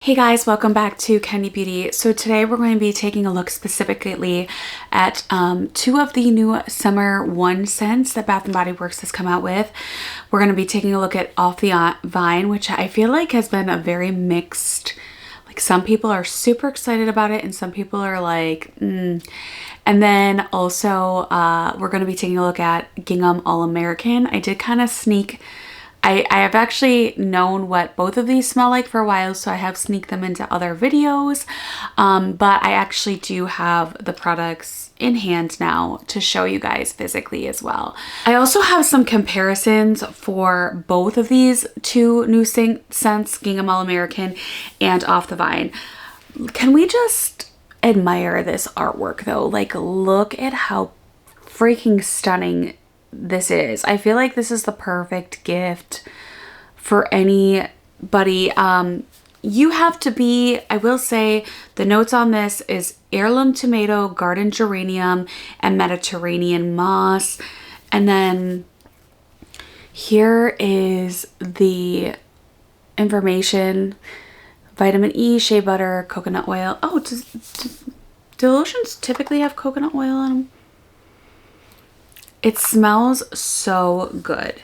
Hey guys, welcome back to Candy Beauty. So today we're going to be taking a look specifically at two of the new Summer 1 scents that Bath & Body Works has come out with. We're going to be taking a look at Off the Vine, which I feel like has been a very mixed, like some people are super excited about it and some people are like, And then also we're going to be taking a look at Gingham All-American. I did kind of sneak I have actually known what both of these smell like for a while, so I have sneaked them into other videos, but I actually do have the products in hand now to show you guys physically as well. I also have some comparisons for both of these two new scents, Gingham All-American and Off the Vine. Can we just admire this artwork though? Like, look at how freaking stunning this is. I feel like this is the perfect gift for anybody. You have to be, I will say the notes on this is heirloom tomato, garden geranium, and Mediterranean moss. And then here is the information: vitamin E, shea butter, coconut oil. Oh, do lotions typically have coconut oil on them? It smells so good.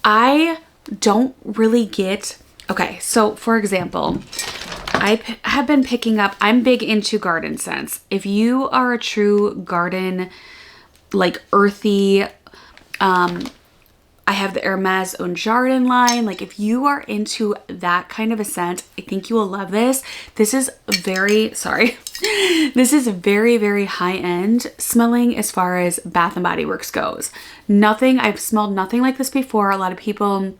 I don't really get, okay, so for example, I have been picking up, I'm big into garden scents. If you are a true garden, like earthy, I have the Hermes Un Jardin line. Like, if you are into that kind of a scent, I think you will love this. This is very, this is very, very high-end smelling as far as Bath & Body Works goes. I've smelled nothing like this before. A lot of people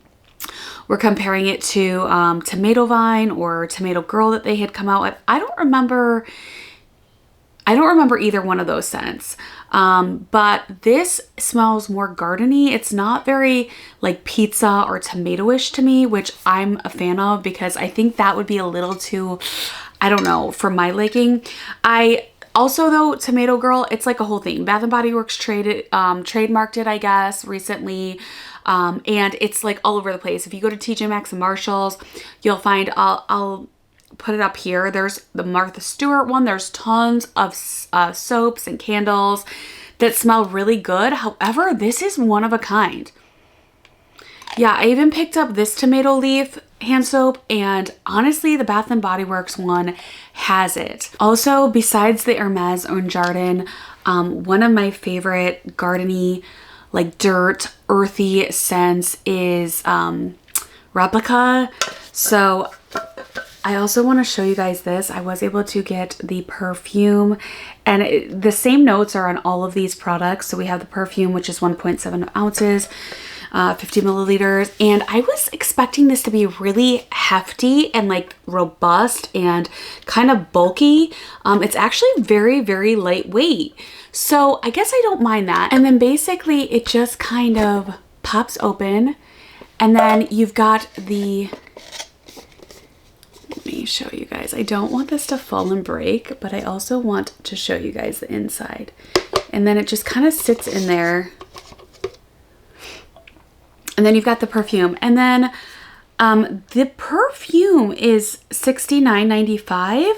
were comparing it to Tomato Vine or Tomato Girl that they had come out with. I don't remember either one of those scents. But this smells more gardeny. It's not very like pizza or tomato-ish to me, which I'm a fan of because I think that would be a little too, I don't know, for my liking. I also, though, Tomato Girl, it's like a whole thing. Bath & Body Works trademarked it, I guess, recently. And it's like all over the place. If you go to TJ Maxx and Marshalls, you'll find, I'll put it up here. There's the Martha Stewart one. There's tons of soaps and candles that smell really good. However, this is one of a kind. Yeah, I even picked up this tomato leaf hand soap, and honestly, the Bath & Body Works one has it. Also, besides the Hermes Un Jardin, one of my favorite gardeny, like dirt, earthy scents is Replica. So I also want to show you guys this. I was able to get the perfume, and the same notes are on all of these products. So we have the perfume, which is 1.7 ounces, 50 milliliters. And I was expecting this to be really hefty and like robust and kind of bulky. It's actually very, very lightweight. So I guess I don't mind that. And then basically it just kind of pops open, and then you've got the, let me show you guys. I don't want this to fall and break, but I also want to show you guys the inside. And then it just kind of sits in there. And then you've got the perfume. And then the perfume is $69.95.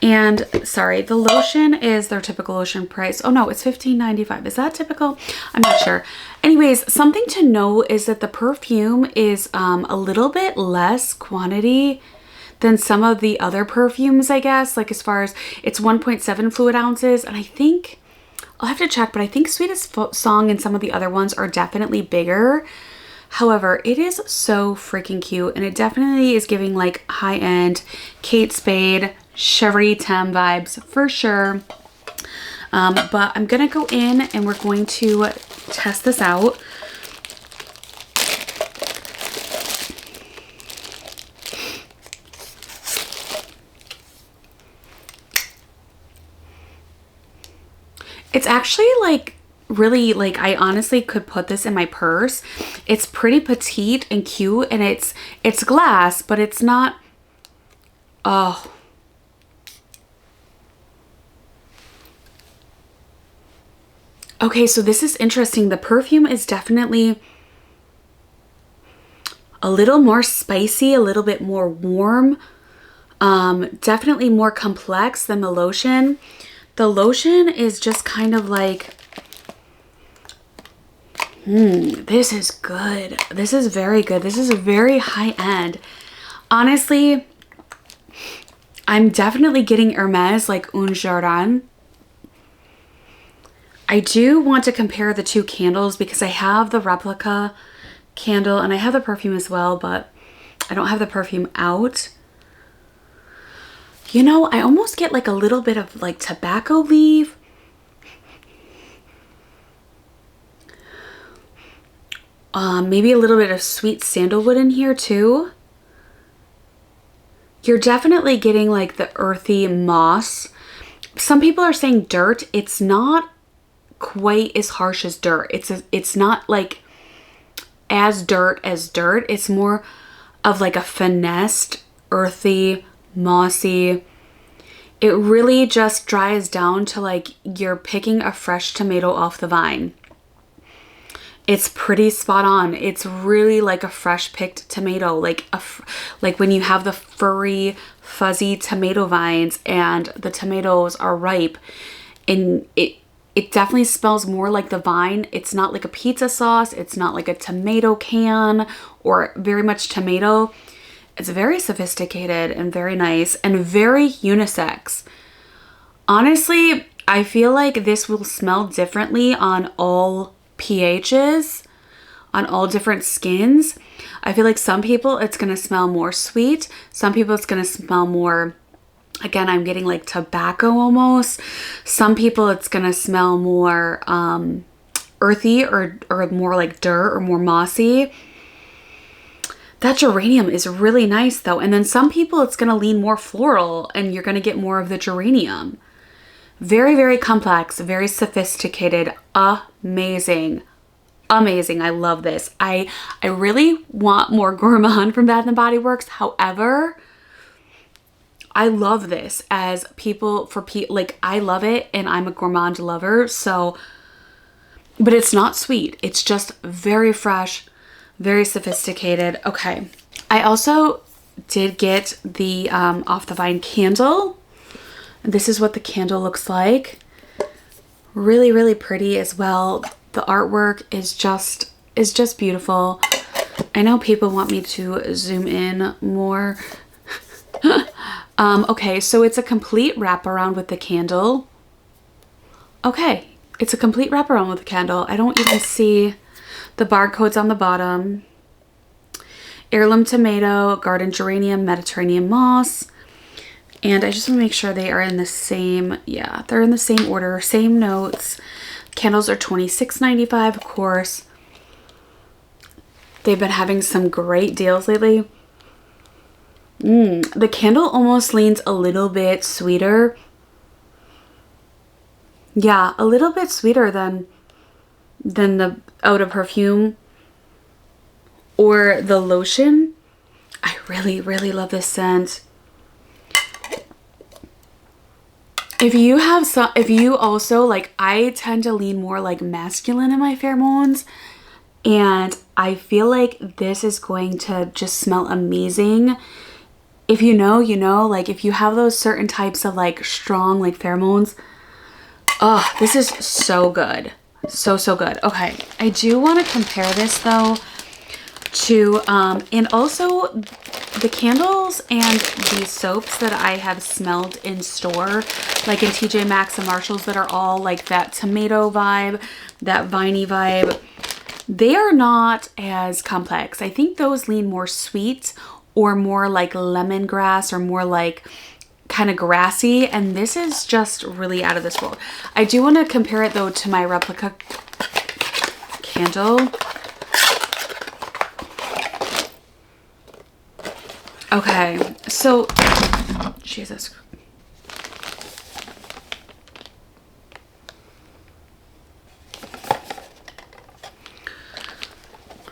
And sorry, the lotion is their typical lotion price. Oh no, it's $15.95. Is that typical? I'm not sure. Anyways, something to know is that the perfume is a little bit less quantity than some of the other perfumes, I guess. Like, as far as, it's 1.7 fluid ounces, and I think, I'll have to check, but I think Sweetest Song and some of the other ones are definitely bigger. However, it is so freaking cute, and it definitely is giving like high-end Kate Spade, Chevrolet Tem vibes for sure. But I'm gonna go in and we're going to test this out. It's actually like really, like, I honestly could put this in my purse. It's pretty petite and cute, and it's glass, but it's not, oh. Okay, so this is interesting. The perfume is definitely a little more spicy, a little bit more warm. Definitely more complex than the lotion. The lotion is just kind of like, this is good. This is very good. This is very high end. Honestly, I'm definitely getting Hermes, like Un Jardin. I do want to compare the two candles because I have the replica candle and I have the perfume as well, but I don't have the perfume out. You know, I almost get like a little bit of like tobacco leaf. Maybe a little bit of sweet sandalwood in here too. You're definitely getting like the earthy moss. Some people are saying dirt. It's not quite as harsh as dirt. It's not like as dirt. It's more of like a finessed, earthy, mossy. It really just dries down to like you're picking a fresh tomato off the vine. It's pretty spot on. It's really like a fresh picked tomato, like when you have the furry, fuzzy tomato vines and the tomatoes are ripe, and it definitely smells more like the vine. It's not like a pizza sauce. It's not like a tomato can or very much tomato. It's very sophisticated and very nice and very unisex. Honestly, I feel like this will smell differently on all pHs, on all different skins. I feel like some people it's going to smell more sweet. Some people it's going to smell more, again, I'm getting like tobacco almost. Some people it's going to smell more earthy or more like dirt or more mossy. That geranium is really nice though. And then some people it's going to lean more floral and you're going to get more of the geranium. Very, very complex, very sophisticated, amazing. Amazing. I love this. I really want more gourmand from Bath and Body Works. However, I love this as like I love it and I'm a gourmand lover. So, but it's not sweet. It's just very fresh, very sophisticated. Okay. I also did get the Off the Vine candle. This is what the candle looks like. Really, really pretty as well. The artwork is just beautiful. I know people want me to zoom in more. Okay, so it's a complete wraparound with the candle. Okay, it's a complete wraparound with the candle. I don't even see the barcodes on the bottom. Heirloom tomato, garden geranium, Mediterranean moss. And I just want to make sure they are in the same, yeah, they're in the same order, same notes. Candles are $26.95, of course. They've been having some great deals lately. The candle almost leans a little bit sweeter. Yeah, a little bit sweeter than the eau de perfume or the lotion. I really, really love this scent. If you also like, I tend to lean more like masculine in my pheromones, and I feel like this is going to just smell amazing. If you know, you know, like if you have those certain types of like strong like pheromones, oh, this is so good. So, so good. Okay. I do want to compare this though to, and also the candles and these soaps that I have smelled in store, like in TJ Maxx and Marshalls, that are all like that tomato vibe, that viney vibe. They are not as complex. I think those lean more sweet or more like lemongrass or more like kind of grassy. And this is just really out of this world. I do want to compare it though to my replica candle. Okay, so, Jesus.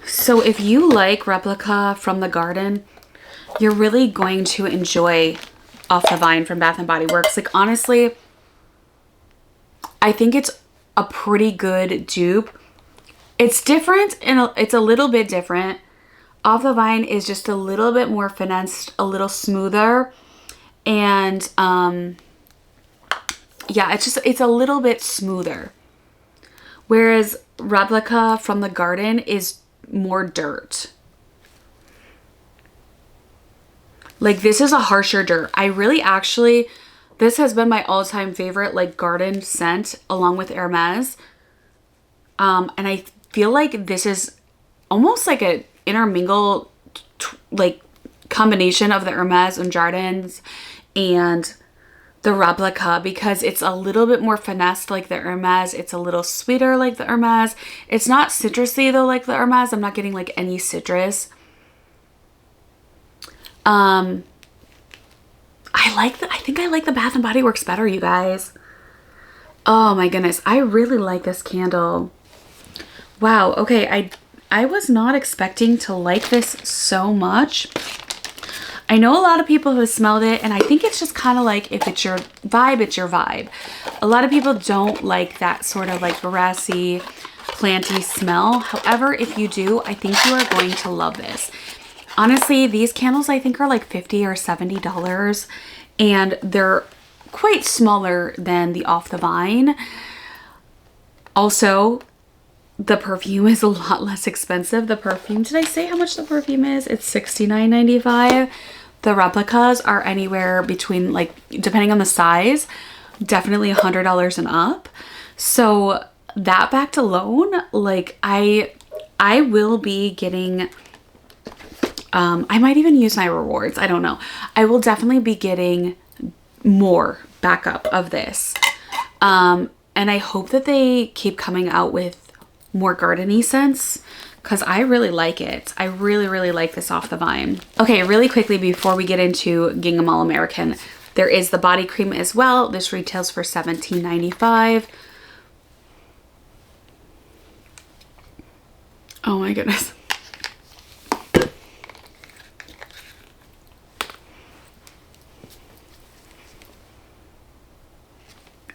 So if you like replica from the garden, you're really going to enjoy Off the Vine from Bath and Body Works. Like, honestly, I think it's a pretty good dupe. It's different and it's a little bit different. Off the Vine is just a little bit more finessed, a little smoother. And yeah, it's a little bit smoother. Whereas Replica from the garden is more dirt. Like this is a harsher dirt. I really actually, this has been my all-time favorite like garden scent along with Hermes. And I feel like this is almost like a intermingle like combination of the Hermes and Jardins and the Replica, because it's a little bit more finessed like the Hermes. It's a little sweeter like the Hermes. It's not citrusy though like the Hermes. I'm not getting like any citrus. I think I like the Bath and Body Works better, you guys. Oh my goodness, I really like this candle. Wow, okay, I was not expecting to like this so much. I know a lot of people have smelled it, and I think it's just kind of like, if it's your vibe, it's your vibe. A lot of people don't like that sort of like grassy, planty smell. However, if you do, I think you are going to love this. Honestly, these candles I think are like $50 or $70, and they're quite smaller than the Off the Vine. Also, the perfume is a lot less expensive. The perfume, did I say how much the perfume is? It's $69.95. The replicas are anywhere between, like, depending on the size, definitely $100 and up. So that backed alone, like I will be getting, I might even use my rewards. I don't know. I will definitely be getting more backup of this. And I hope that they keep coming out with more gardeny scents, because I really like it. I really, really like this Off the Vine. Okay, really quickly before we get into Gingham All American, there is the body cream as well. This retails for $17.95. Oh my goodness.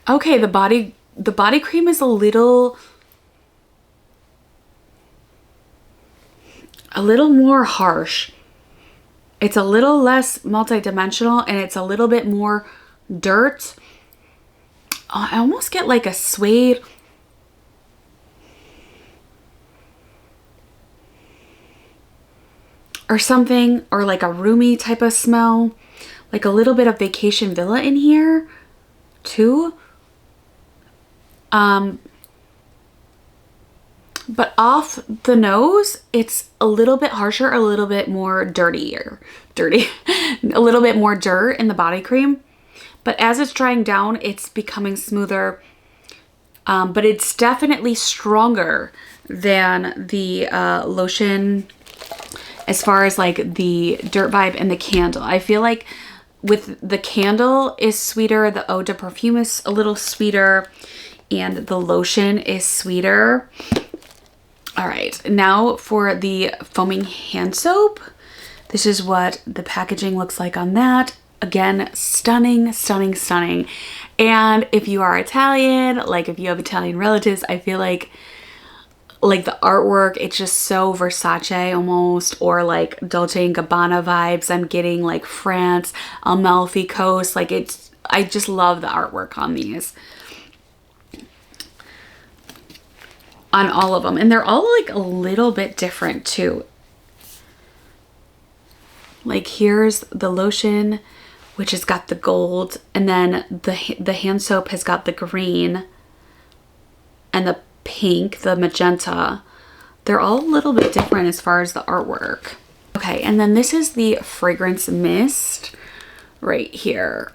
Okay, the body cream is a little more harsh. It's a little less multi-dimensional, and it's a little bit more dirt. Oh, I almost get like a suede or something, or like a roomy type of smell, like a little bit of Vacation Villa in here too. But off the nose, it's a little bit harsher, a little bit more dirty, a little bit more dirt in the body cream. But as it's drying down, it's becoming smoother. But it's definitely stronger than the lotion as far as like the dirt vibe and the candle. I feel like with the candle is sweeter, the eau de perfume is a little sweeter, and the lotion is sweeter. All right, now for the foaming hand soap. This is what the packaging looks like on that. Again, stunning, stunning, stunning. And if you are Italian, like if you have Italian relatives, I feel like the artwork, it's just so Versace almost, or like Dolce & Gabbana vibes. I'm getting like France, Amalfi Coast. Like I just love the artwork on these. On all of them, and they're all like a little bit different too. Like here's the lotion, which has got the gold, and then the hand soap has got the green and the pink, the magenta. They're all a little bit different as far as the artwork. Okay, and then this is the fragrance mist right here,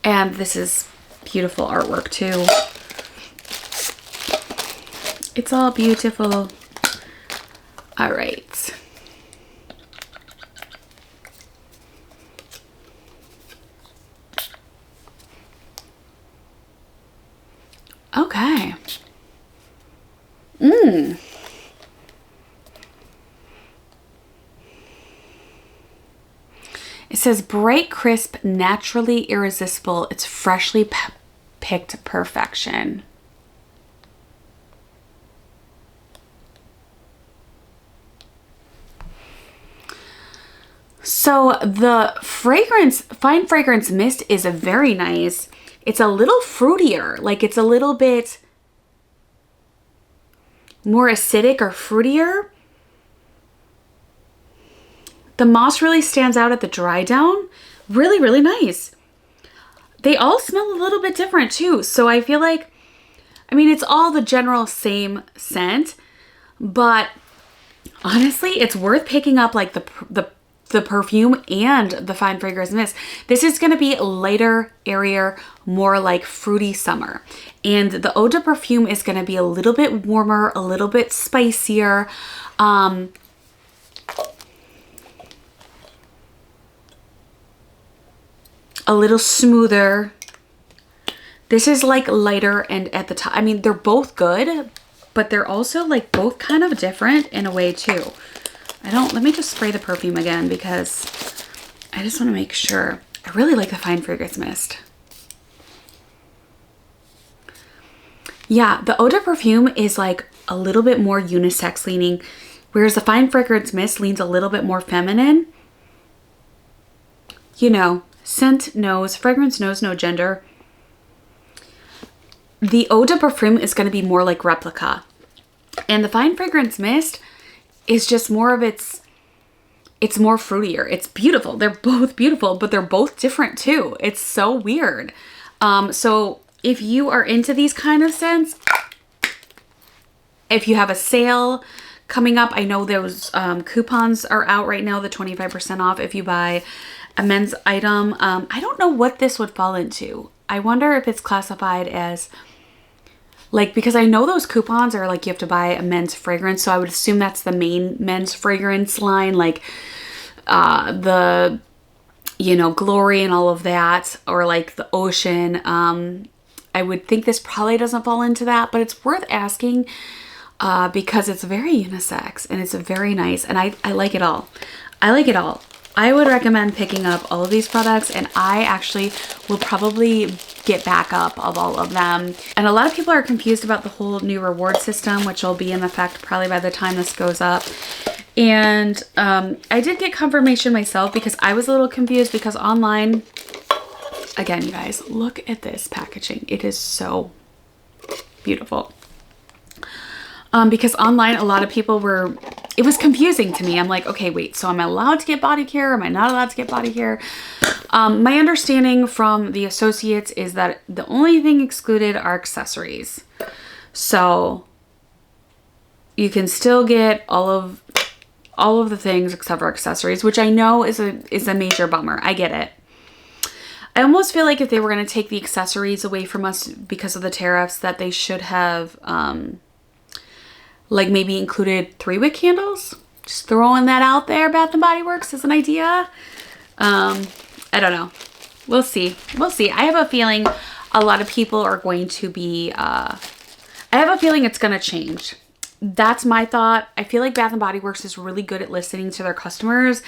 and this is beautiful artwork too. It's all beautiful. All right. Okay. It says bright, crisp, naturally irresistible. It's freshly picked perfection. So the fragrance, Fine Fragrance Mist is a very nice. It's a little fruitier. Like it's a little bit more acidic or fruitier. The moss really stands out at the dry down. Really, really nice. They all smell a little bit different too. So I feel like, I mean, it's all the general same scent, but honestly, it's worth picking up like the perfume and the Fine Fragrance Mist. This is going to be lighter, airier, more like fruity summer. And the eau de perfume is going to be a little bit warmer, a little bit spicier. A little smoother. This is like lighter and at the top. I mean, they're both good, but they're also like both kind of different in a way too. Let me just spray the perfume again because I just want to make sure. I really like the Fine Fragrance Mist. Yeah, the eau de perfume is like a little bit more unisex leaning, whereas the Fine Fragrance Mist leans a little bit more feminine. You know, scent knows, fragrance knows no gender. The eau de perfume is going to be more like replica. And the Fine Fragrance Mist is just more of it's more fruitier. It's beautiful. They're both beautiful, but they're both different too. It's so weird. So if you are into these kind of scents, if you have a sale coming up, I know those coupons are out right now, the 25% off if you buy a men's item. I don't know what this would fall into. I wonder if it's classified as like, because I know those coupons are like you have to buy a men's fragrance, so I would assume that's the main men's fragrance line, like the, you know, Glory and all of that, or like the Ocean. I would think this probably doesn't fall into that, but it's worth asking because it's very unisex and it's very nice, and I like it all. I like it all. I would recommend picking up all of these products, and I actually will probably get back up of all of them. And a lot of people are confused about the whole new reward system, which will be in effect probably by the time this goes up. And I did get confirmation myself because I was a little confused because online, again, you guys, look at this packaging. It is so beautiful. Because online, a lot of people were, it was confusing to me. I'm like, okay, wait, so am I allowed to get body care? Am I not allowed to get body care? My understanding from the associates is that the only thing excluded are accessories. So you can still get all of the things except for accessories, which I know is a major bummer. I get it. I almost feel like if they were going to take the accessories away from us because of the tariffs, that they should have like maybe included 3-wick candles. Just throwing that out there, Bath and Body Works, as an idea. I don't know. We'll see. We'll see. I have a feeling a lot of people are going to be, I have a feeling it's going to change. That's my thought. I feel like Bath and Body Works is really good at listening to their customers,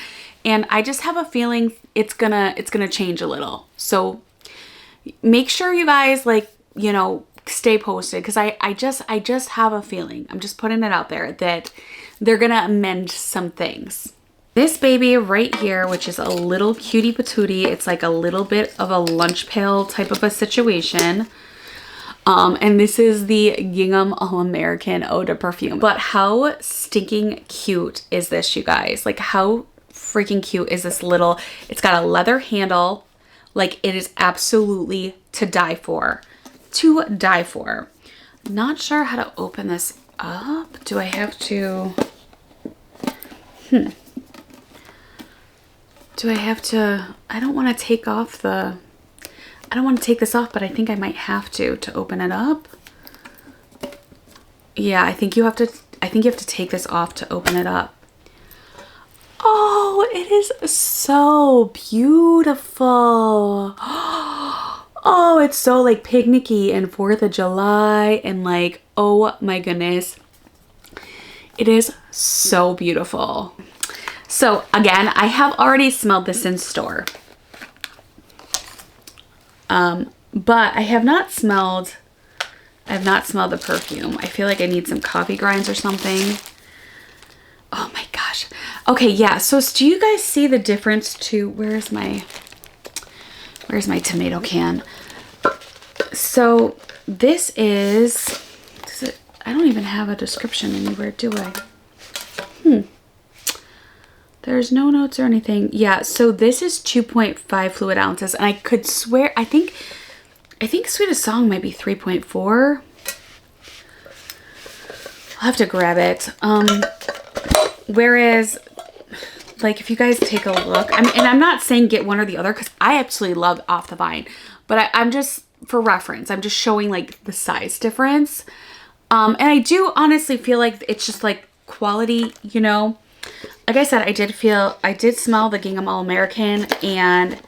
and I just have a feeling it's gonna change a little. So make sure you guys, like, you know, stay posted, because I just have a feeling, I'm just putting it out there, that they're gonna amend some things. This baby right here, which is a little cutie patootie, it's like a little bit of a lunch pail type of a situation. And this is the Gingham All-American Eau de Perfume. But how stinking cute is this, you guys? Like, how freaking cute is this little, it's got a leather handle. Like, it is absolutely to die for. To die for. Not sure how to open this up. Do I have to? Do I have to? I don't want to take off the, I don't want to take this off, but I think I might have to open it up. Yeah, I think you have to take this off to open it up. Oh, it is so beautiful. Oh, it's so like picnicky and 4th of July and like, oh my goodness. It is so beautiful. So again, I have already smelled this in store. But I have not smelled the perfume. I feel like I need some coffee grinds or something. Oh my gosh. Okay, yeah. So do you guys see the difference to, where's my tomato can? So this is it, I don't even have a description anywhere, do I? There's no notes or anything. Yeah, so this is 2.5 fluid ounces, and I could swear, I think Sweetest Song might be 3.4. I'll have to grab it. Whereas, like, if you guys take a look, I mean, and I'm not saying get one or the other, because I absolutely love Off the Vine, but I'm just, for reference, I'm just showing, like, the size difference. And I do honestly feel like it's just, like, quality, you know? Like I said, I did smell the Gingham All-American, and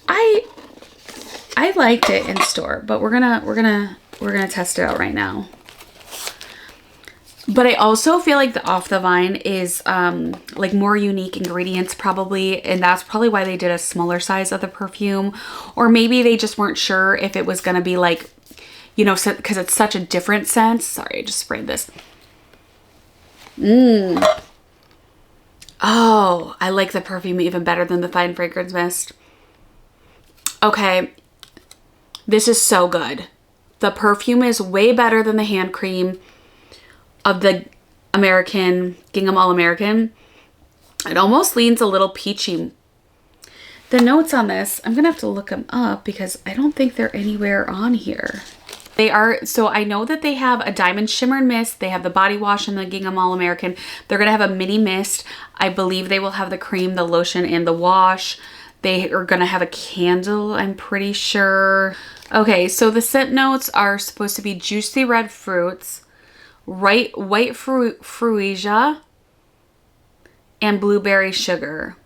I liked it in store, but we're gonna test it out right now. But I also feel like the Off the Vine is like more unique ingredients probably, and that's probably why they did a smaller size of the perfume, or maybe they just weren't sure if it was gonna be like, you know, because it's such a different scent. Sorry, I just sprayed this. Oh, I like the perfume even better than the Fine Fragrance Mist. Okay, this is so good. The perfume is way better than the hand cream of the Gingham All-American. It almost leans a little peachy. The notes on this, I'm gonna have to look them up because I don't think they're anywhere on here. They are, so I know that they have a diamond shimmer and mist. They have the body wash and the Gingham All-American. They're gonna have a mini mist. I believe they will have the cream, the lotion, and the wash. They are gonna have a candle, I'm pretty sure. Okay, so the scent notes are supposed to be juicy red fruits, white freesia, and blueberry sugar.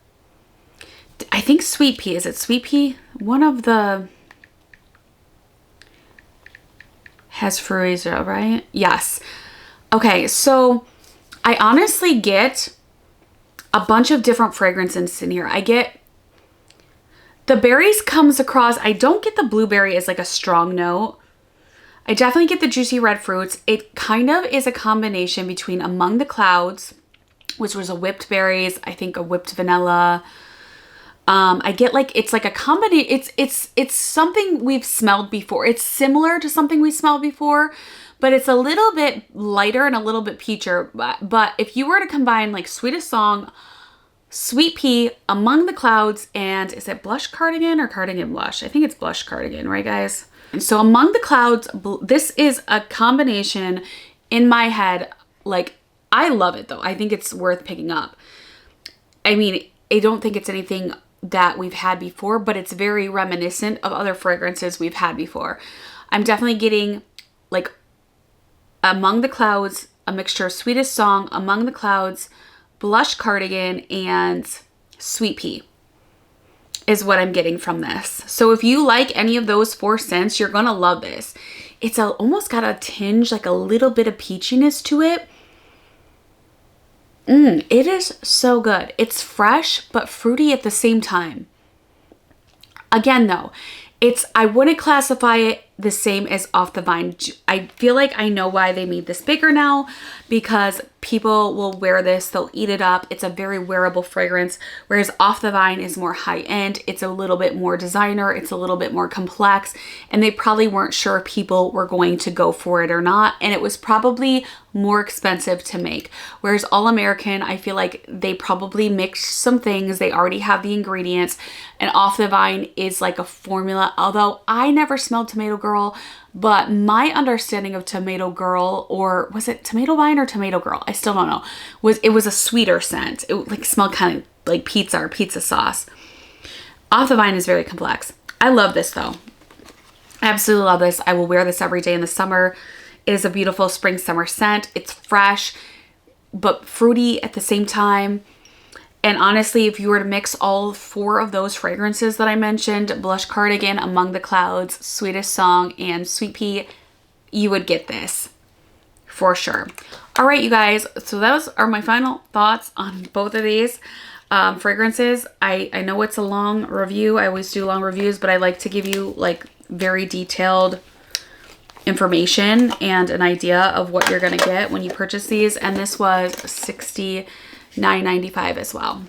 I think sweet pea. Is it sweet pea? One of the has freesia, right? Yes. Okay, so I honestly get a bunch of different fragrances in here. I get the berries comes across. I don't get the blueberry as like a strong note. I definitely get the juicy red fruits. It kind of is a combination between Among the Clouds, which was a whipped berries, I think a whipped vanilla. I get like, it's like a combination. It's something we've smelled before. It's similar to something we smelled before, but it's a little bit lighter and a little bit peachier. But if you were to combine like Sweetest Song, Sweet Pea, Among the Clouds, and is it Blush Cardigan or Cardigan Blush? I think it's Blush Cardigan, right guys? And so Among the Clouds, this is a combination in my head. Like, I love it though. I think it's worth picking up. I mean, I don't think it's anything that we've had before, but it's very reminiscent of other fragrances we've had before. I'm definitely getting like Among the Clouds, a mixture of Sweetest Song, Among the Clouds, Blush Cardigan, and Sweet Pea is what I'm getting from this. So if you like any of those 4 scents, you're gonna love this. It's almost got a tinge, like a little bit of peachiness to it. It is so good. It's fresh, but fruity at the same time. Again, though, I wouldn't classify it the same as Off the Vine. I feel like I know why they made this bigger now, because people will wear this, they'll eat it up. It's a very wearable fragrance, whereas Off the Vine is more high end. It's a little bit more designer. It's a little bit more complex, and they probably weren't sure if people were going to go for it or not. And it was probably more expensive to make. Whereas All American, I feel like they probably mixed some things. They already have the ingredients, and Off the Vine is like a formula. Although I never smelled Tomato Girl, but my understanding of Tomato Girl, or was it Tomato Vine or Tomato Girl? I still don't know. It was a sweeter scent. It like smelled kind of like pizza or pizza sauce. Off the Vine is very complex. I love this though. I absolutely love this. I will wear this every day in the summer. It is a beautiful spring summer scent. It's fresh, but fruity at the same time. And honestly, if you were to mix all 4 of those fragrances that I mentioned, Blush Cardigan, Among the Clouds, Sweetest Song, and Sweet Pea, you would get this for sure. All right, you guys. So those are my final thoughts on both of these fragrances. I know it's a long review. I always do long reviews, but I like to give you like very detailed information and an idea of what you're gonna get when you purchase these. And this was $69.95 as well.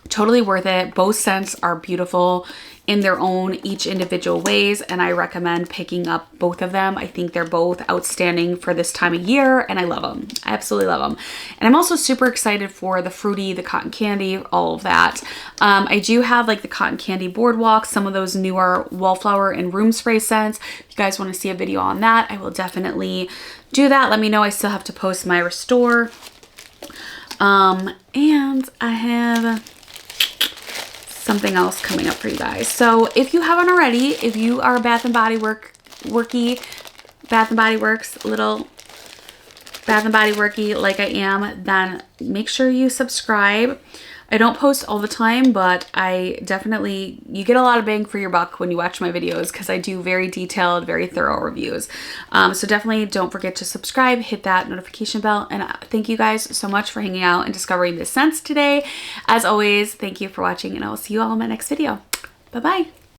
Totally worth it. Both scents are beautiful in their own each individual ways, and I recommend picking up both of them. I think they're both outstanding for this time of year, and I love them. I absolutely love them. And I'm also super excited for the fruity, the cotton candy, all of that. I do have like the cotton candy boardwalk, some of those newer wallflower and room spray scents. If you guys want to see a video on that, I will definitely do that. Let me know. I still have to post my restore. And I have something else coming up for you guys. So if you haven't already, if you are a Bath and Body Works little Bath and Body Worky like I am, then make sure you subscribe. I don't post all the time, but I definitely, you get a lot of bang for your buck when you watch my videos because I do very detailed, very thorough reviews. So definitely don't forget to subscribe, hit that notification bell, and thank you guys so much for hanging out and discovering the scents today. As always, thank you for watching, and I will see you all in my next video. Bye-bye.